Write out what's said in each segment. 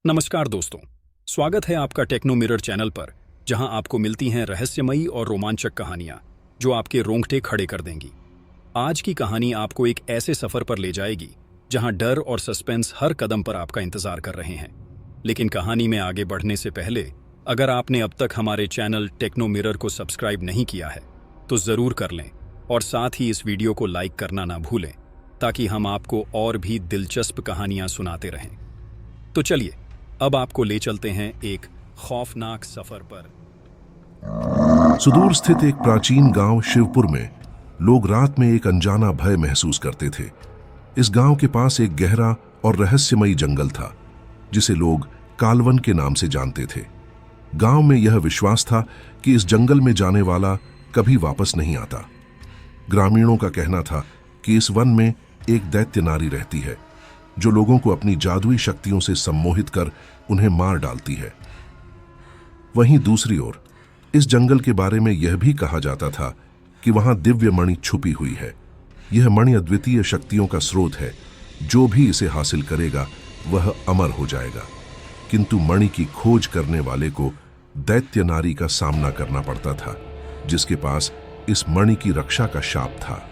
नमस्कार दोस्तों, स्वागत है आपका टेक्नो मिरर चैनल पर, जहां आपको मिलती हैं रहस्यमयी और रोमांचक कहानियां जो आपके रोंगटे खड़े कर देंगी। आज की कहानी आपको एक ऐसे सफर पर ले जाएगी जहां डर और सस्पेंस हर कदम पर आपका इंतजार कर रहे हैं। लेकिन कहानी में आगे बढ़ने से पहले अगर आपने अब तक हमारे चैनल टेक्नो मिरर को सब्सक्राइब नहीं किया है तो ज़रूर कर लें और साथ ही इस वीडियो को लाइक करना ना भूलें, ताकि हम आपको और भी दिलचस्प कहानियां सुनाते रहें। तो चलिए अब आपको ले चलते हैं एक खौफनाक सफर पर। सुदूर स्थित एक प्राचीन गांव शिवपुर में लोग रात में एक अनजाना भय महसूस करते थे। इस गांव के पास एक गहरा और रहस्यमयी जंगल था जिसे लोग कालवन के नाम से जानते थे। गांव में यह विश्वास था कि इस जंगल में जाने वाला कभी वापस नहीं आता। ग्रामीणों का कहना था कि इस वन में एक दैत्य नारी रहती है जो लोगों को अपनी जादुई शक्तियों से सम्मोहित कर उन्हें मार डालती है। वहीं दूसरी ओर इस जंगल के बारे में यह भी कहा जाता था कि वहां दिव्य मणि छुपी हुई है। यह मणि अद्वितीय शक्तियों का स्रोत है, जो भी इसे हासिल करेगा वह अमर हो जाएगा। किंतु मणि की खोज करने वाले को दैत्य नारी का सामना करना पड़ता था, जिसके पास इस मणि की रक्षा का शाप था।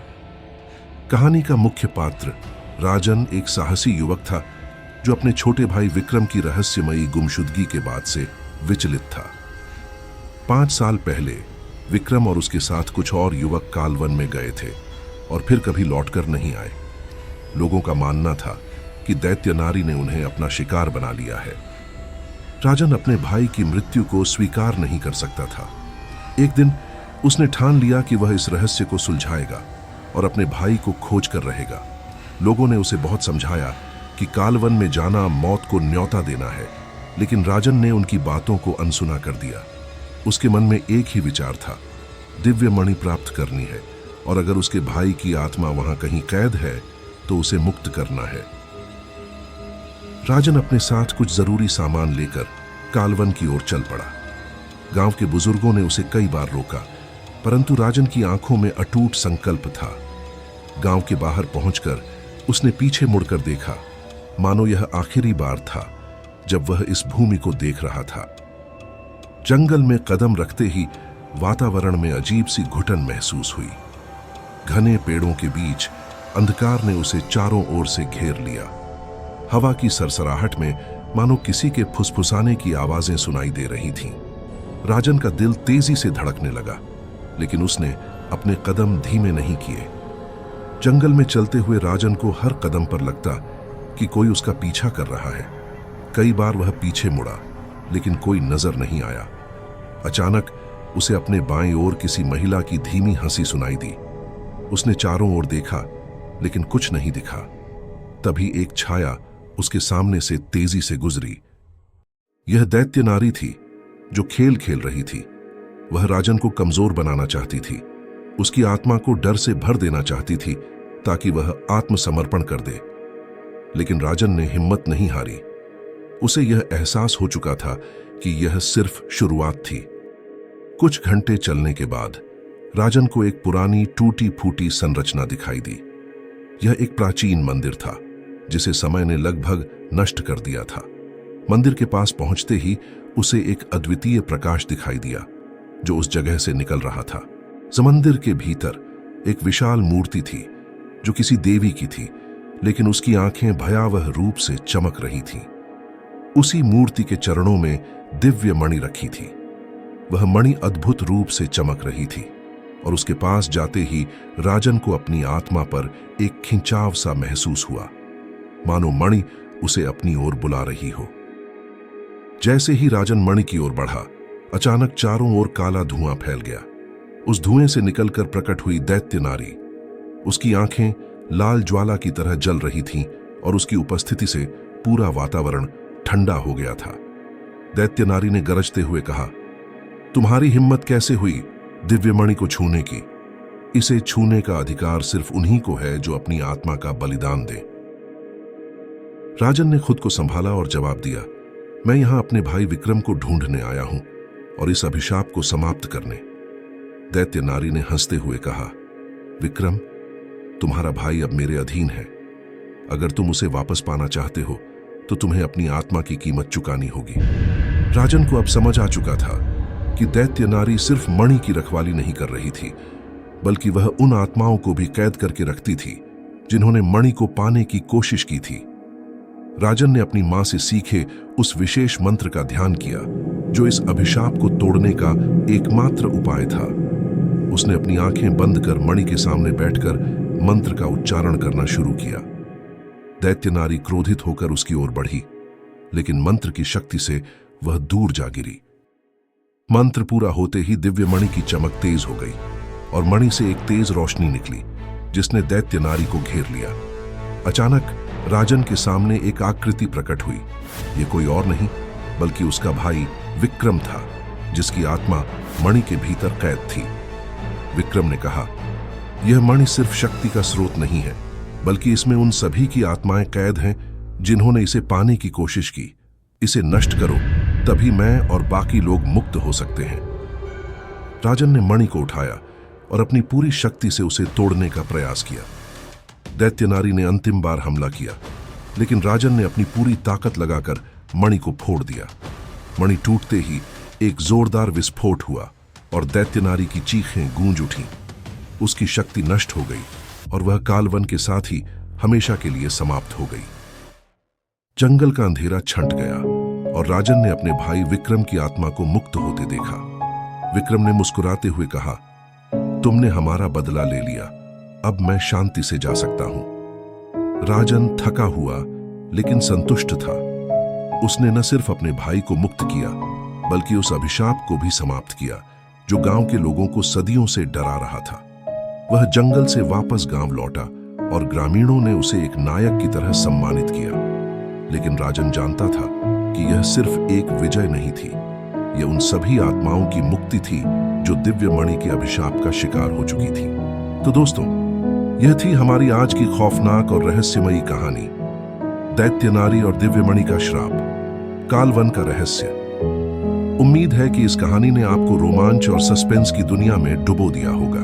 कहानी का मुख्य पात्र राजन एक साहसी युवक था जो अपने छोटे भाई विक्रम की रहस्यमयी गुमशुदगी के बाद से विचलित था। 5 साल पहले विक्रम और उसके साथ कुछ और युवक कालवन में गए थे और फिर कभी लौटकर नहीं आए। लोगों का मानना था कि दैत्य नारी ने उन्हें अपना शिकार बना लिया है। राजन अपने भाई की मृत्यु को स्वीकार नहीं कर सकता था। एक दिन उसने ठान लिया कि वह इस रहस्य को सुलझाएगा और अपने भाई को खोज कर रहेगा। लोगों ने उसे बहुत समझाया कि कालवन में जाना मौत को न्योता देना है, लेकिन राजन ने उनकी बातों को अनसुना कर दिया। उसके मन में एक ही विचार था, दिव्य मणि प्राप्त करनी है और अगर उसके भाई की आत्मा वहां कहीं कैद है तो उसे मुक्त करना है। राजन अपने साथ कुछ जरूरी सामान लेकर कालवन की ओर चल पड़ा। गांव के बुजुर्गों ने उसे कई बार रोका, परंतु राजन की आंखों में अटूट संकल्प था। गांव के बाहर पहुंचकर उसने पीछे मुड़कर देखा, मानो यह आखिरी बार था जब वह इस भूमि को देख रहा था। जंगल में कदम रखते ही वातावरण में अजीब सी घुटन महसूस हुई। घने पेड़ों के बीच अंधकार ने उसे चारों ओर से घेर लिया। हवा की सरसराहट में मानो किसी के फुसफुसाने की आवाजें सुनाई दे रही थीं। राजन का दिल तेजी से धड़कने लगा, लेकिन उसने अपने कदम धीमे नहीं किए। जंगल में चलते हुए राजन को हर कदम पर लगता कि कोई उसका पीछा कर रहा है। कई बार वह पीछे मुड़ा, लेकिन कोई नजर नहीं आया। अचानक उसे अपने बाईं ओर किसी महिला की धीमी हंसी सुनाई दी। उसने चारों ओर देखा, लेकिन कुछ नहीं दिखा। तभी एक छाया उसके सामने से तेजी से गुजरी। यह दैत्य नारी थी जो खेल खेल रही थी। वह राजन को कमजोर बनाना चाहती थी, उसकी आत्मा को डर से भर देना चाहती थी ताकि वह आत्मसमर्पण कर दे। लेकिन राजन ने हिम्मत नहीं हारी। उसे यह एहसास हो चुका था कि यह सिर्फ शुरुआत थी। कुछ घंटे चलने के बाद राजन को एक पुरानी टूटी फूटी संरचना दिखाई दी। यह एक प्राचीन मंदिर था जिसे समय ने लगभग नष्ट कर दिया था। मंदिर के पास पहुंचते ही उसे एक अद्वितीय प्रकाश दिखाई दिया जो उस जगह से निकल रहा था। मंदिर के भीतर एक विशाल मूर्ति थी जो किसी देवी की थी, लेकिन उसकी आंखें भयावह रूप से चमक रही थीं। उसी मूर्ति के चरणों में दिव्य मणि रखी थी। वह मणि अद्भुत रूप से चमक रही थी और उसके पास जाते ही राजन को अपनी आत्मा पर एक खिंचाव सा महसूस हुआ, मानो मणि उसे अपनी ओर बुला रही हो। जैसे ही राजन मणि की ओर बढ़ा, अचानक चारों ओर काला धुआं फैल गया। उस धुएं से निकलकर प्रकट हुई दैत्य नारी। उसकी आंखें लाल ज्वाला की तरह जल रही थीं और उसकी उपस्थिति से पूरा वातावरण ठंडा हो गया था। दैत्य नारी ने गरजते हुए कहा, तुम्हारी हिम्मत कैसे हुई दिव्य मणि को छूने की? इसे छूने का अधिकार सिर्फ उन्हीं को है जो अपनी आत्मा का बलिदान दें। राजन ने खुद को संभाला और जवाब दिया, मैं यहां अपने भाई विक्रम को ढूंढने आया हूं और इस अभिशाप को समाप्त करने। दैत्य नारी ने हंसते हुए कहा, विक्रम, तुम्हारा भाई अब मेरे अधीन है। अगर तुम उसे वापस पाना चाहते हो तो तुम्हें अपनी आत्मा की कीमत चुकानी होगी। राजन को अब समझ आ चुका था कि दैत्य नारी सिर्फ मणि की रखवाली नहीं कर रही थी, बल्कि वह उन आत्माओं को भी कैद करके रखती थी जिन्होंने मणि को पाने की कोशिश की थी। राजन ने अपनी मां से सीखे उस विशेष मंत्र का ध्यान किया जो इस अभिशाप को तोड़ने का एकमात्र उपाय था। उसने अपनी आंखें बंद कर मणि के सामने बैठकर मंत्र का उच्चारण करना शुरू किया। दैत्य नारी क्रोधित होकर उसकी ओर बढ़ी, लेकिन मंत्र की शक्ति से वह दूर जा गिरी। मंत्र पूरा होते ही दिव्य मणि की चमक तेज हो गई और मणि से एक तेज रोशनी निकली जिसने दैत्य नारी को घेर लिया। अचानक राजन के सामने एक आकृति प्रकट हुई। ये कोई और नहीं बल्कि उसका भाई विक्रम था, जिसकी आत्मा मणि के भीतर कैद थी। विक्रम ने कहा, यह मणि सिर्फ शक्ति का स्रोत नहीं है, बल्कि इसमें उन सभी की आत्माएं कैद हैं जिन्होंने इसे पाने की कोशिश की। इसे नष्ट करो, तभी मैं और बाकी लोग मुक्त हो सकते हैं। राजन ने मणि को उठाया और अपनी पूरी शक्ति से उसे तोड़ने का प्रयास किया। दैत्य नारी ने अंतिम बार हमला किया, लेकिन राजन ने अपनी पूरी ताकत लगाकर मणि को फोड़ दिया। मणि टूटते ही एक जोरदार विस्फोट हुआ और दैत्य नारी की चीखें गूंज उठीं। उसकी शक्ति नष्ट हो गई और वह कालवन के साथ ही हमेशा के लिए समाप्त हो गई। जंगल का अंधेरा छंट गया और राजन ने अपने भाई विक्रम की आत्मा को मुक्त होते देखा। विक्रम ने मुस्कुराते हुए कहा, तुमने हमारा बदला ले लिया, अब मैं शांति से जा सकता हूं। राजन थका हुआ लेकिन संतुष्ट था। उसने न सिर्फ अपने भाई को मुक्त किया, बल्कि उस अभिशाप को भी समाप्त किया जो गांव के लोगों को सदियों से डरा रहा था। वह जंगल से वापस गांव लौटा और ग्रामीणों ने उसे एक नायक की तरह सम्मानित किया। लेकिन राजन जानता था कि यह सिर्फ एक विजय नहीं थी, यह उन सभी आत्माओं की मुक्ति थी जो दिव्य मणि के अभिशाप का शिकार हो चुकी थी। तो दोस्तों, यह थी हमारी आज की खौफनाक और रहस्यमयी कहानी, दैत्य नारी और दिव्य मणि का श्राप, कालवन का रहस्य। उम्मीद है कि इस कहानी ने आपको रोमांच और सस्पेंस की दुनिया में डुबो दिया होगा।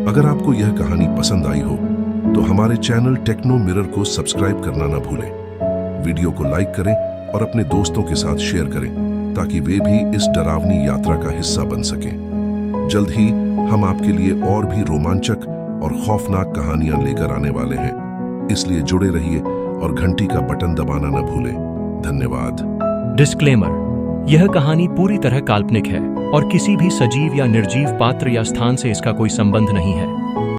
अगर आपको यह कहानी पसंद आई हो तो हमारे चैनल टेक्नो मिरर को सब्सक्राइब करना न भूलें। वीडियो को लाइक करें और अपने दोस्तों के साथ शेयर करें ताकि वे भी इस डरावनी यात्रा का हिस्सा बन सकें। जल्द ही हम आपके लिए और भी रोमांचक और खौफनाक कहानियां लेकर आने वाले हैं, इसलिए जुड़े रहिए और घंटी का बटन दबाना न भूलें। धन्यवाद। डिस्क्लेमर: यह कहानी पूरी तरह काल्पनिक है और किसी भी सजीव या निर्जीव पात्र या स्थान से इसका कोई संबंध नहीं है।